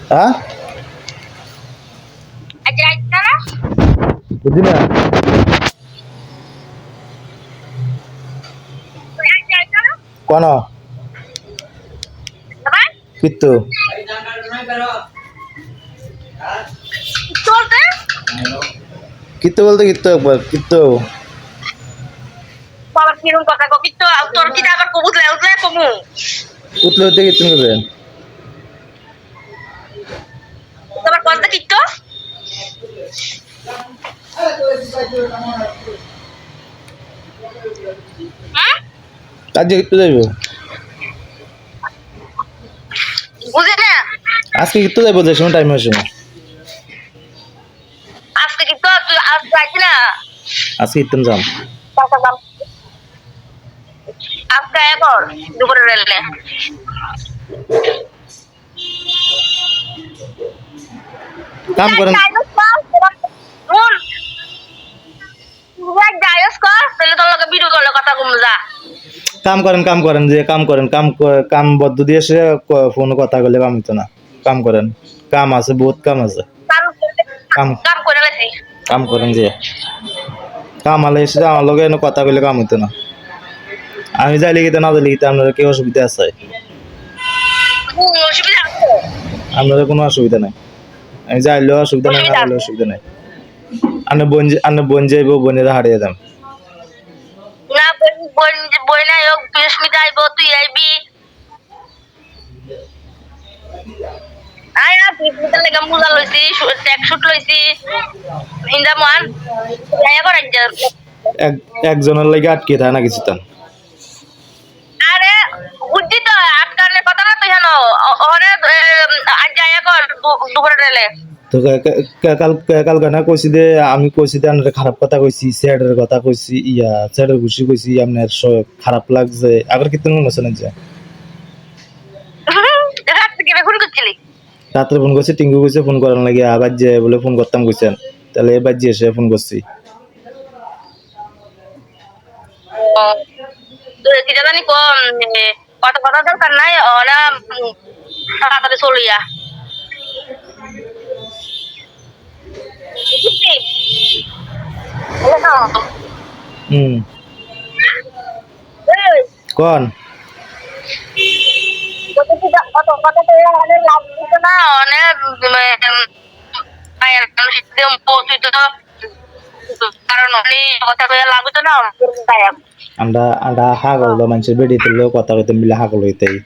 হ্যাঁ বুঝি না কোন কিত্তু কিত্তু বলতে কিত্তু একবার কিত্তু উতলে উঠতে কিত্তু করবে কাজে কিত্তু যাইব আজকে কিত্তু যাইব যে সময় টাইম আছে আজকে কিত্তু যাম কাম করেন কাম করেন যে কাম বদ্ধ দিয়ে সে ফোন কথা বলে কাম হইতো না কাম করেন কাম আছে বহুত কাম আছে কাম কাম করেন যে কাম আলে এসে আমার লগে কথা কইলে কাম হইতো না আমি যাইলে গিয়ে না যাইলে গিয়ে আপনার কি অসুবিধা আছে আপনাদের কোনো অসুবিধা নাই আমি যাইলেও অসুবিধা নাই না যাইলেও অসুবিধা নাই আপনি বোন যাইব বোনেরা হারিয়ে দাম একজনের লাগে আটকে থাকে না কিছু তান তো কাল গানা কইছি দে আমি কইছি দে আপনার খারাপ কথা কইছি স্যারের কথা কইছি স্যারের খুশি কইছি আপনার খারাপ লাগছে আবার কিতন মনে আছে না যে রাত্রে ফোন করছি টিঙ্কু কইছে ফোন করার লাগে আবার যে বলে ফোন করতাম কইছেন তাহলে এবার যে এসে ফোন করছি কথা দরকার নাই ওরা তাড়াতাড়ি চলিয়া কোন আমরা হাগল মানুষের বেড়ি তুললেও কথা কইতে মিলে হাগল হইতেই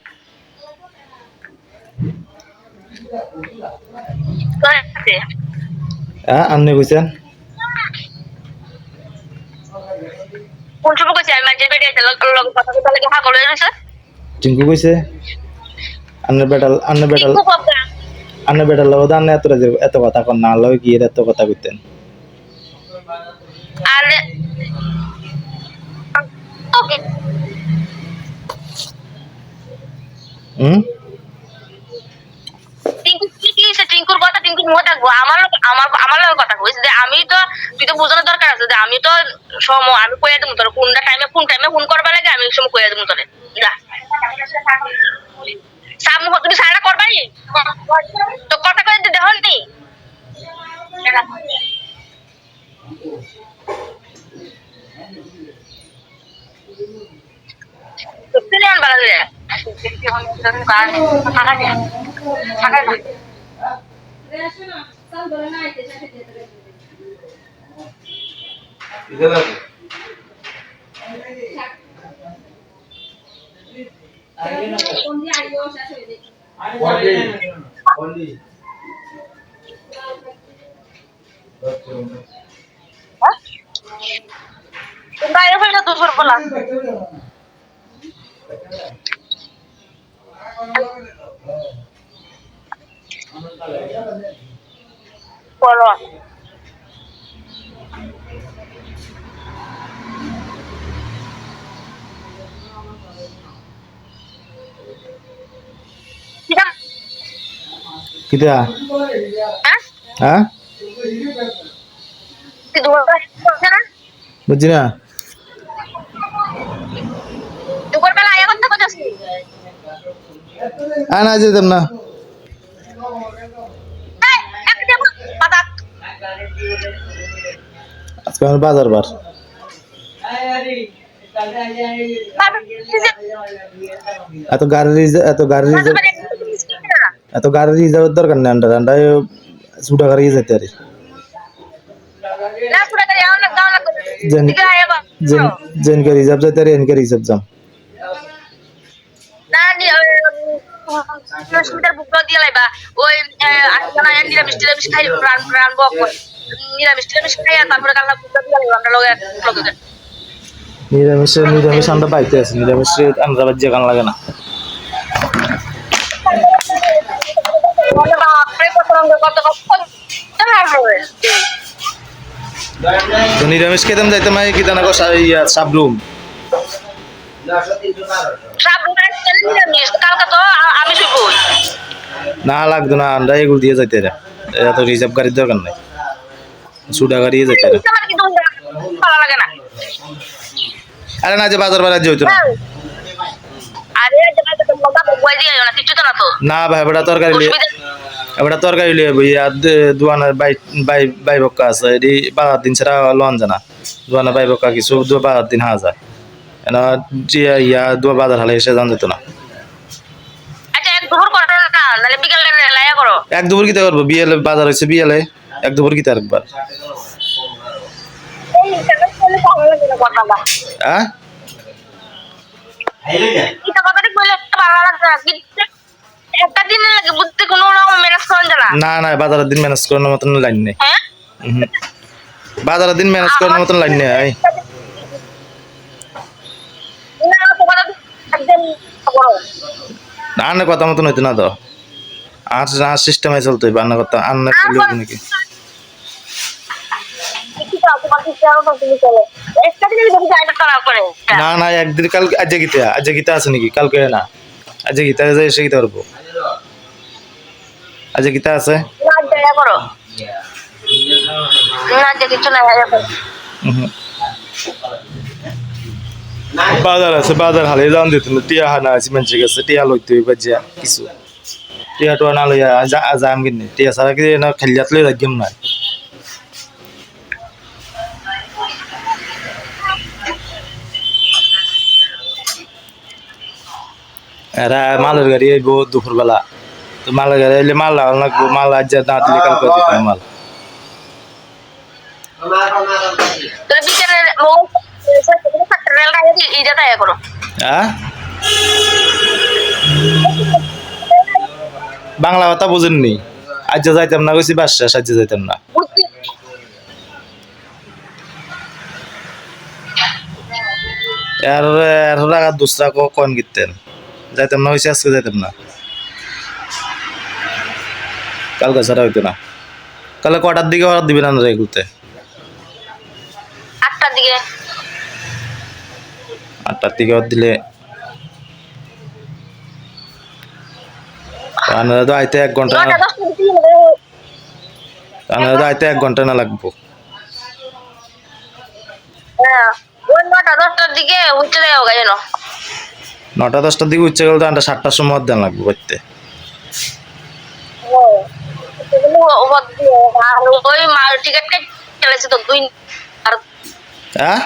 আপনি কইছেন টিঙ্কু কইছে আন্নে বেটার লগে দান এত কথা কন না লগে কি এত কথা কইতেন টিঙ্কুর কথা টিঙ্কুর মুখে থাকবো আমার কথা কইস যে আমি তো তুই তো বোঝানোর দরকার আছে যে আমি তো সময় আমি কইয়া দেবো তোর কোন টাইমে ফোন করবা লাগে আমি সময় কইয়া দেবো তোরে যা তুমি সারা করবাই তো কথা কয়ে দেখুন নি কিটা হ্যাঁ বুঝছি না দুপুরবেলা আয়া কথা কইতাছি না যেতাম না আজকে আমার বাজার বার এত গাড়ির রিজার্ভের দরকার নেই আন্ডা আন্ডা ছুটা গাড়ি যেতে আরে জেনকে রিজার্ভ যেতে আরে এনকে রিজার্ভ যাম নিরামিষ আমরা বাইতে আছি নিরামিষ আমরা বাজ্যে গান লাগে না তো নিরামিষ খেতাম যাইতাম কি জানা গো সাবরুম না লাগতো না আমরা এগুলো দিয়ে যাইতে এত রিজার্ভ গাড়ির দরকার নাই সুডা গাড়ি যেতে আরে না যে বাজার বাজার যেত না না ভাই এবার তরকারি লিয়ে বইয়া দোয়ানের বাই বক্কা আছে এটি 12 দিন ছাড়া লন জানা দোয়ানের বাই বক্কা কিছু 12 দিন হাজা এনা ইয়া দোয়া বাজার হালে এসে জান যেত না এক দুপুর কিতা করবো বিয়েলে বাজার হয়েছে বিয়েলে এক দুপুর কিতা একবার হ্যাঁ না না বাজারের দিন ম্যানেজ করার মতন লাইন নেই বাজারের দিন ম্যানেজ করার মতন লাইন নেই আন্না কথা মতন হইতো না তো আর সিস্টেমে চলতো বান্না কথা আন্না নাকি না না একদিন কালকে আজ গীতা আছে নাকি কালকে না আজ গীতা যাই এসে গীতা করবো আজ গীতা আছে বাজার আছে বাজার হালে যান দিত না টিয়া হানা আছে মানুষের কাছে টিয়া লইতে বাজিয়া কিছু টিয়া টোয়া না লইয়া যাম কিনে টিয়া সারা কি না খেলিয়াত লই রাখিম না এরা মালের গাড়ি আইব দুপুর বেলা তো মালের গাড়ি আইলে মাল লাগবো মাল আজ না দিলে কালকে দিতে মাল বাংলা কথা বুঝেননি আজ যাইতাম না কইছি বাসা সাজ্জে যাইতাম না এর টাকা দুসরা কোন গিতেন যাইতাম না হয়েছে আজকে যাইতাম না কালকে ছাড়া হইতো না কালকে কটার দিকে অর্ডার দিবেন আমরা এগুলোতে 8টার দিকে 8টার দিকে অর্ডার দিলে আপনারা তো আইতে 1 ঘন্টা আপনারা তো আইতে 1 ঘন্টা না লাগবো ওই 9টা-10টার দিকে উঠতে যাও গাইনো 9টা-10টার দিকে উঠতে গেলে তো 7টার সময় দেন লাগবে বাইতে ওই মাল টিকিট কেটেছে তো 2 হ্যাঁ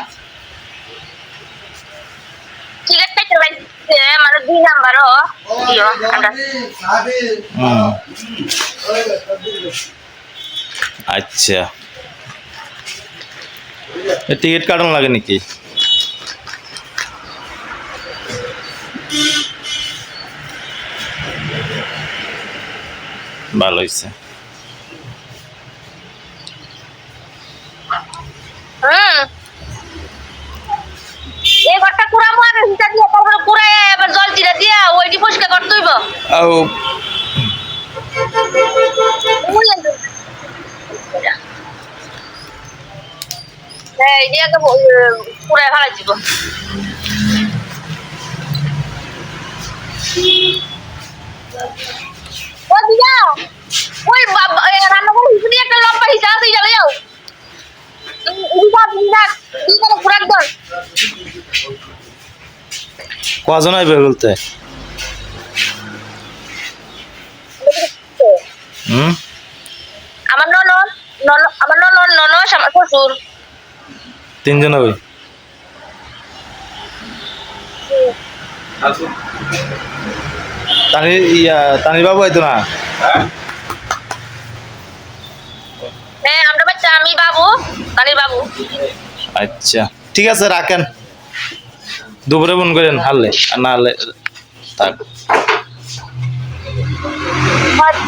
টিকিট কেটে লাগছে মানে 2 নাম্বারও দিও আমরা আচ্ছা টিকিট কাটানো লাগে নাকি ভালো হয়েছে এই ঘরটা পুরা মারে হিটা দিয়ে তারপরে পুরা এবার জল চিরা দিয়া ওইটি পরিষ্কার করতে হইব এই দিয়া তো পুরা ভালো দিব ও দিয়া ওই রান্না করে হিসুনি একটা লম্বা হিসা আছে যাও যাও কজন আইবে বলতে আমার ননদ আমার শ্বশুর তিনজন ওই তানির বাবু হয়তো না হ্যাঁ আমরা বাচ্চা আমি বাবু কানির বাবু আচ্ছা ঠিক আছে রাখেন দুপুরে ফোন করেন হারলে আর না হলে থাক আচ্ছা